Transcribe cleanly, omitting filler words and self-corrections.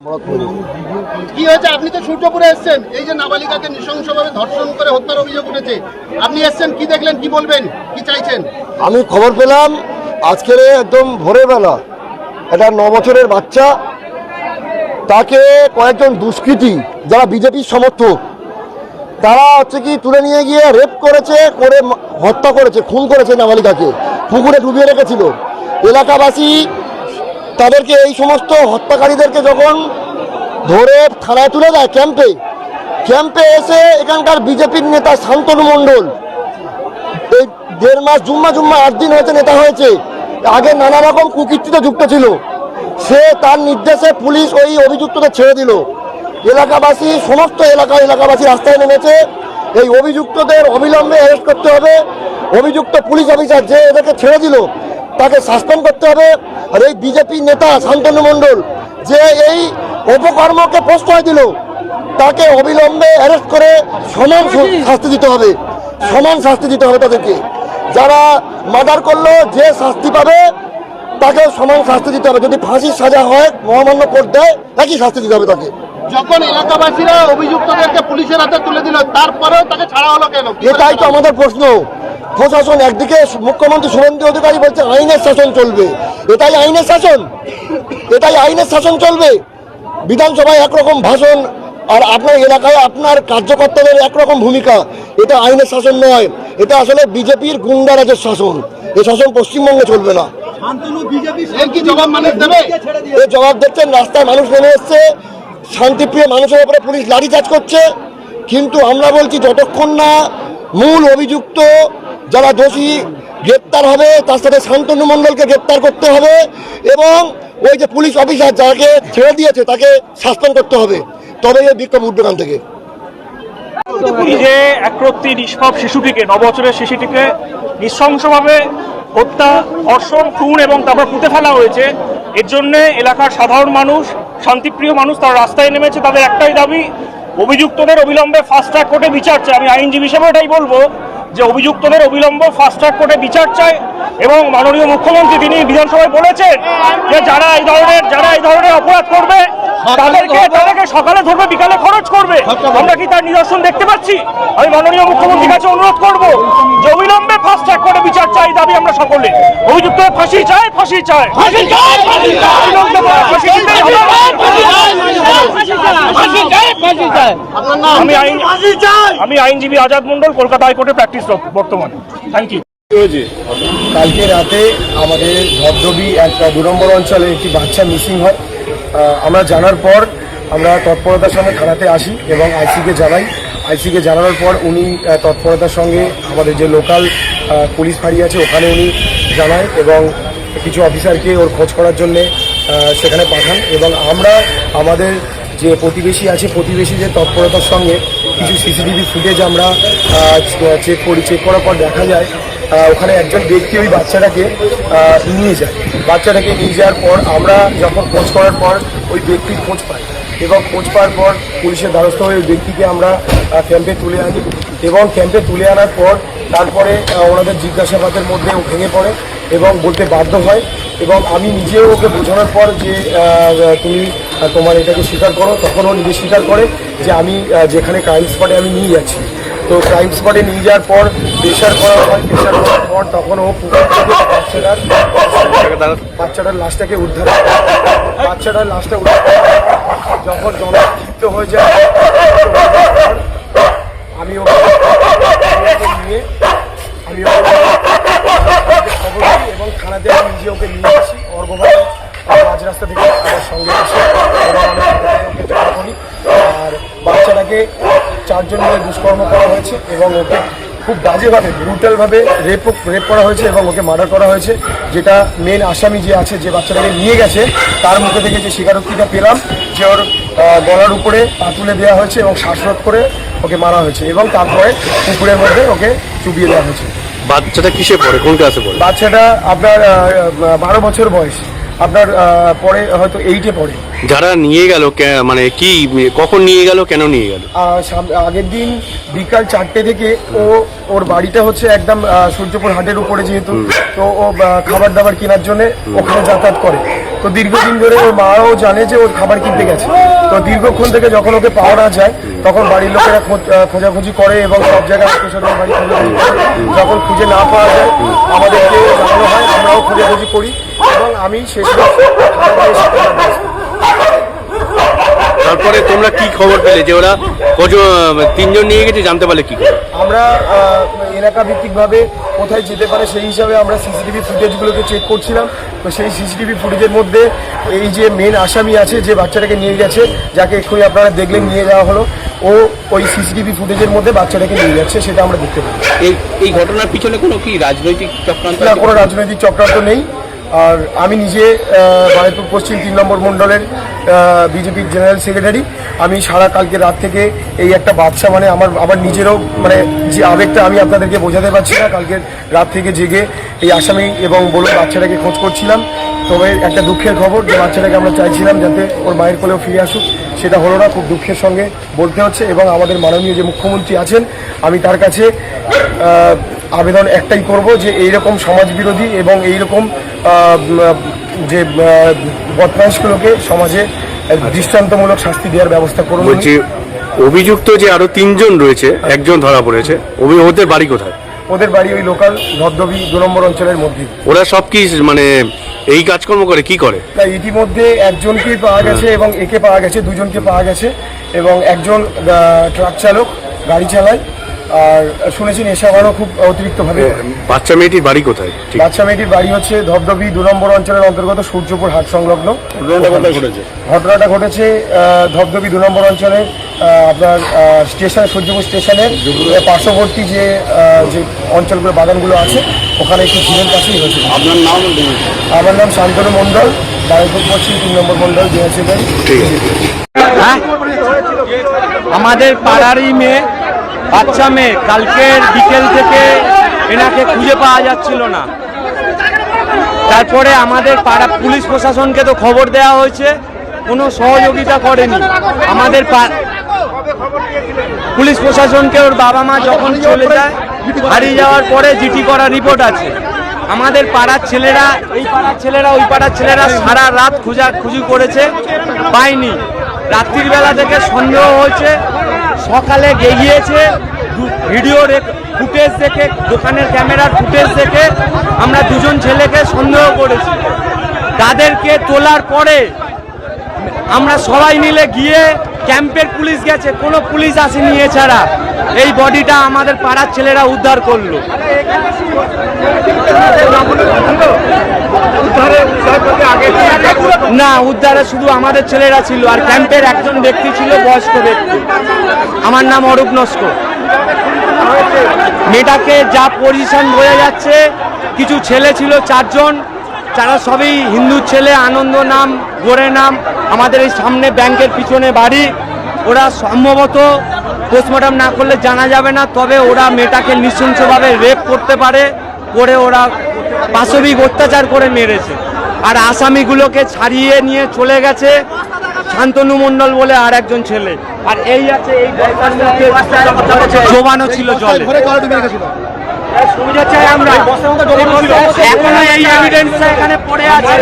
কি হয়েছে? আপনি তো সূর্যপুরে এসেছেন, এই যে নাবালিকাকে নৃশংসভাবে ধর্ষণ করে হত্যার অভিযোগ উঠেছে, আপনি এসেছেন, কি দেখলেন, কি বলবেন, কি চাইছেন? আমি খবর পেলাম আজকের একদম ভোরবেলা একটা 9 বছরের বাচ্চা, তাকে কয়েকজন দুষ্কৃতী যারা বিজেপির সমর্থক তারা হচ্ছে কি তুলে নিয়ে গিয়ে রেপ করেছে, করে হত্যা করেছে, খুন করেছে নাবালিকাকে, পুকুরে ডুবিয়ে রেখেছিল। এলাকাবাসী তাদেরকে, এই সমস্ত হত্যাকারীদেরকে যখন ধরে থানায় তুলে দেয়, ক্যাম্পে এসে এখানকার বিজেপির নেতা শান্তনু মণ্ডল, এই 1.5 মাস জুম্মা 8 দিন হয়েছে নেতা হয়েছে, আগে নানা রকম কুকীর্তিতে যুক্ত ছিল, সে তার নির্দেশে পুলিশ ওই অভিযুক্তদের ছেড়ে দিল। এলাকাবাসী, সমস্ত এলাকাবাসী রাস্তায় নেমেছে, এই অভিযুক্তদের অবিলম্বে অ্যারেস্ট করতে হবে। অভিযুক্ত পুলিশ অফিসার যে এদেরকে ছেড়ে দিল তাকে সাসপেন্ড করতে হবে। আর এই বিজেপি নেতা শান্তনু মণ্ডল যে এই অপকর্মকে প্রশ্রয় দিল তাকে অবিলম্বে অ্যারেস্ট করে সমান শাস্তি দিতে হবে, তাদেরকে। যারা মার্ডার করলো যে শাস্তি পাবে তাকে সমান শাস্তি দিতে হবে। যদি ফাঁসির সাজা হয়, মহামান্য কোর্ট দেয়, একই শাস্তি দিতে হবে তাকে। যখন এলাকাবাসীরা অভিযুক্তদেরকে পুলিশের হাতে তুলে দিল, তারপরেও তাকে ছাড়া হলো কেন? এটাই তো আমাদের প্রশ্ন। প্রশাসন একদিকে, মুখ্যমন্ত্রী শুভেন্দু অধিকারী বলছে আইনের শাসন চলবে, এটাই আইনের শাসন চলবে। বিধানসভায় একরকম ভাষণ, আর আপনার এলাকায় আপনার কার্যকর্তাদের একরকম ভূমিকা। এটা আইনের শাসন নয়, এটা আসলে বিজেপির গুন্ডারাজের শাসন। এই শাসন পশ্চিমবঙ্গে চলবে না। এই জবাব দেখছেন, রাস্তায় মানুষ নেমে এসছে, শান্তিপ্রিয় মানুষের উপরে পুলিশ লাঠিচার্জ করছে। কিন্তু আমরা বলছি, যতক্ষণ না মূল অভিযুক্ত যারা দোষী গ্রেপ্তার হবে, তার সাথে শান্তনু মণ্ডলকে গ্রেপ্তার করতে হবে, এবং ওই যে পুলিশ অফিসার যাকে ছেড়ে দিয়েছে তাকে সাসপেন্ড করতে হবে, তবে এই বিক্ষোভ উঠবে এখান থেকে। এই যে একরত্তি নিষ্পাপ শিশুটিকে, 9 বছরের শিশুটিকে নৃশংসভাবে হত্যা, ধর্ষণ, খুন এবং তারপর পুঁতে ফেলা হয়েছে, এর জন্য এলাকার সাধারণ মানুষ, শান্তিপ্রিয় মানুষ তারা রাস্তায় নেমেছে। তাদের একটাই দাবি, অভিযুক্তদের অবিলম্বে ফাস্ট ট্র্যাক কোর্টে বিচার চাই। আমি আইনজীবী হিসেবে এটাই বলবো যে অভিযুক্তদের অবিলম্ব ফাস্ট ট্র্যাক কোর্টে বিচার চাই। এবং মাননীয় মুখ্যমন্ত্রী তিনি বিধানসভায় বলেছেন যে যারা এই ধরনের অপরাধ করবে তাদেরকে সকালে ধরবে, বিকালে খরচ করবে। আমরা কি তার নিদর্শন দেখতে পাচ্ছি? আমি মাননীয় মুখ্যমন্ত্রীর কাছে অনুরোধ করব যে অবিলম্বে ফাস্ট ট্র্যাক কোর্টে বিচার চাই, দাবি আমরা সকলে। অভিযুক্ত ফাঁসি চাই। আমি আইনজীবী আজাদ মন্ডল, কলকাতা হাইকোর্টে প্র্যাকটিস বর্তমানে। Thank you. কালকে রাতে আমাদের ধবধবি এক 2 নম্বর অঞ্চলে একটি বাচ্চা মিসিং হয়। আমরা জানার পর আমরা তৎপরতার সঙ্গে থানাতে আসি এবং আইসিকে জানানোর পর উনি তৎপরতার সঙ্গে আমাদের যে লোকাল পুলিশ ফাঁড়ি আছে ওখানে উনি জানায় এবং কিছু অফিসারকে ওর খোঁজ করার জন্যে সেখানে পাঠান। এবং আমরা আমাদের যে প্রতিবেশীদের তৎপরতার সঙ্গে কিছু সিসিটিভি ফুটেজ আমরা চেক করার পর দেখা যায় ওখানে একজন ব্যক্তি ওই বাচ্চাটাকে নিয়ে যাওয়ার পর আমরা যখন খোঁজ করার পর ওই ব্যক্তির খোঁজ পাই এবং খোঁজ পাওয়ার পর পুলিশের দ্বারস্থ হয়ে ওই ব্যক্তিকে আমরা ক্যাম্পে তুলে আনি এবং ক্যাম্পে তুলে আনার পর তারপরে ওনাদের জিজ্ঞাসাবাদের মধ্যে ও ভেঙে পড়ে এবং বলতে বাধ্য হয়। এবং আমি নিজেও ওকে বোঝানোর পর যে তুমি তোমার এটাকে স্বীকার করো, তখন ও নিজে স্বীকার করে যে আমি যেখানে ক্রাইম স্পটে আমি নিয়ে যাচ্ছি। তো ক্রাইম স্পটে নিয়ে যাওয়ার পর প্রেশার করার পর তখন ও পুকুর থেকে বাচ্চাটার লাশটাকে উদ্ধার যখন জনক্ষিপ্ত হয়ে যায় আমি ওকে নিয়ে খবর দিই এবং থানাতে আমি নিজে ওকে নিয়ে আসি। অর্ঘভাবে মাঝ রাস্তা থেকে আমার সঙ্গে আসে এবং আমি করি। আর বাচ্চাটাকে 4 জন মিলে দুষ্কর্ম করা হয়েছে এবং ওকে খুব বাজেভাবে, ব্রুটালভাবে রেপ করা হয়েছে এবং ওকে মার্ডার করা হয়েছে। যেটা মেন আসামি যে আছে, যে বাচ্চাটাকে নিয়ে গেছে, তার মুখে থেকে যে স্বীকারোক্তিটা পেলাম যে ওর গলার উপরে পা তুলে দেওয়া হয়েছে এবং শ্বাসরোধ করে ওকে মারা হয়েছে এবং তারপরে পুকুরের মধ্যে ওকে চুবিয়ে দেওয়া হয়েছে। বাচ্চাটা কিসে পড়ে, কোন ক্লাসে পড়ে? বাচ্চাটা আপনার 12 বছর বয়স। আপনার পরে হয়তো 8-এ পড়ে। যারা নিয়ে গেল মানে কি কখন নিয়ে গেল, কেন নিয়ে গেল? আগের দিন বিকাল 4টে থেকে ওর বাড়িটা হচ্ছে একদম সূর্যপুর হাটের উপরে, যেহেতু তো ও খাবার দাবার কেনার জন্য ওখানে যাতায়াত করে। তো দীর্ঘদিন ধরে ওর মাও জানে যে ওর খাবার কিনতে গেছে। তো দীর্ঘক্ষণ থেকে যখন ওকে পাওয়া না যায় তখন বাড়ির লোকেরা খোঁজাখুঁজি করে এবং সব জায়গায় আত্মীয়স্বজন বাড়ি খোঁজাখুঁজি করে। যখন খুঁজে না পাওয়া যায় আমাদেরকে জানানো হয়, আমরাও খোঁজাখুঁজি করি এবং আমি শেষ তারপরে তোমরা কি খবর পেলে যে ওরা তিনজন নিয়ে গেছে, জানতে পারলে কি করে? আমরা এলাকা ভিত্তিকভাবে কোথায় যেতে পারে সেই হিসাবে আমরা সিসিটিভি ফুটেজগুলোকে চেক করছিলাম। তো সেই সিসিটিভি ফুটেজের মধ্যে এই যে মেন আসামি আছে, যে বাচ্চাটাকে নিয়ে গেছে, যাকে এক্ষুনি আপনারা দেখলেন নিয়ে যাওয়া হলো, ও ওই সিসিটিভি ফুটেজের মধ্যে বাচ্চাটাকে নিয়ে যাচ্ছে, সেটা আমরা দেখতে পাই। এই ঘটনার পিছনে কোনো কি রাজনৈতিক চক্রান্ত? না, কোনো রাজনৈতিক চক্রান্ত নেই। আর আমি নিজে বারুইপুর পশ্চিম 3 নম্বর মণ্ডলের বিজেপির জেনারেল সেক্রেটারি। আমি সারা কালকে রাত থেকে এই একটা বাচ্চা, মানে আমার নিজেরও মানে যে আবেগটা আমি আপনাদেরকে বোঝাতে পারছি না। কালকে রাত থেকে জেগে এই আসামি এবং বলুন বাচ্চাটাকে খোঁজ করছিলাম। তবে একটা দুঃখের খবর, যে বাচ্চাটাকে আমরা চাইছিলাম যাতে ওর মায়ের কোলেও ফিরে আসুক, সেটা হলো না। খুব দুঃখের সঙ্গে বলতে হচ্ছে। এবং আমাদের মাননীয় যে মুখ্যমন্ত্রী আছেন, আমি তার কাছে আবেদন একটাই করব যে এইরকম সমাজবিরোধী এবং এইরকম যে বদমাইশগুলোকে সমাজে দৃষ্টান্তমূলক শাস্তি দেওয়ার ব্যবস্থা করুন। বলছি, অভিযুক্ত যে আরো 3 জন রয়েছে, একজন ধরা পড়েছে, ওদের বাড়ি কোথায়? ওদের বাড়ি ওই লোকাল ধবধবি 2 নম্বর অঞ্চলের মধ্যে। ওরা সব কি মানে এই কাজকর্ম করে, কি করে? না, ইতিমধ্যে একজনকে পাওয়া গেছে এবং একে পাওয়া গেছে, 2জনকে পাওয়া গেছে এবং একজন ট্রাক চালক গাড়ি চালায়। আর শুনেছি নেশাবানও খুব অতিরিক্তভাবে। বাচ্চা মেয়েটির বাড়ি কোথায়? বাচ্চা মেয়েটির বাড়ি হচ্ছে ধবধবি 2 নম্বর অঞ্চলের অন্তর্গত সূর্যপুর হাট সংলগ্ন। ঘটনাটা ঘটেছে ধবধবি 2 নম্বর অঞ্চলে আপনার স্টেশন, সূর্যপুর স্টেশনের পার্শ্ববর্তী যে অঞ্চলগুলো বাগানগুলো আছে, ওখানে একটু ঝিলের কাছেই হয়েছে। আপনার নাম? আমার নাম শান্তনু মণ্ডল, বারুইপুর পশ্চিম 3 নম্বর মণ্ডল জেনারেল সেক্রেটারি। ঠিক আছে। আমাদের পাড়ারই মেয়ে, বাচ্চা মেয়ে, কালকের বিকেল থেকে এনাকে খুঁজে পাওয়া যাচ্ছিল না। তারপরে আমাদের পাড়া পুলিশ প্রশাসনকে তো খবর দেওয়া হয়েছে, কোনো সহযোগিতা করেনি। আমাদের পুলিশ প্রশাসনকে ওর বাবা মা যখন চলে যায়, হারিয়ে যাওয়ার পরে জিটি করা রিপোর্ট আছে। আমাদের পাড়ার ছেলেরা, এই পাড়ার ছেলেরা, ওই পাড়ার ছেলেরা সারা রাত খোঁজাখুঁজি করেছে, পায়নি। রাত্রির বেলা থেকে সন্দেহ হয়েছে, সকালে গিয়েছে, ভিডিও ফুটেজ দেখে, দোকানের ক্যামেরার ফুটেজ দেখে আমরা 2জন ছেলেকে সন্দেহ করেছি। তাদেরকে তোলার পরে আমরা সবাই মিলে গিয়ে, ক্যাম্পের পুলিশ গেছে, কোনো পুলিশ আসেনি এছাড়া। এই বডিটা আমাদের পাড়ার ছেলেরা উদ্ধার করলো। না, উদ্ধারে শুধু আমাদের ছেলেরা ছিল, আর ক্যাম্পের একজন ব্যক্তি ছিল, বয়স্ক ব্যক্তি। আমার নাম অরূপ নস্কর। মেয়েটাকে যা পজিশন বোঝা যাচ্ছে, কিছু ছেলে ছিল 4 জন, যারা সবই হিন্দু ছেলে, আনন্দ নাম, গোরে নাম, আমাদের এই সামনে ব্যাংকের পিছনে বাড়ি। ওরা সম্ভবত পোস্টমর্টম না করলে জানা যাবে না, তবে ওরা মেয়েটাকে নৃশংসভাবে রেপ করতে পারে, করে ওরা পাশবিক অত্যাচার করে মেরেছে। আর আসামিগুলোকে ছাড়িয়ে নিয়ে চলে গেছে শান্তনু মণ্ডল বলে আর একজন ছেলে। আর এই আছে, এই জোবানো ছিল জলে। আমরা এখনো এই এভিডেন্সটা এখানে পড়ে আছে।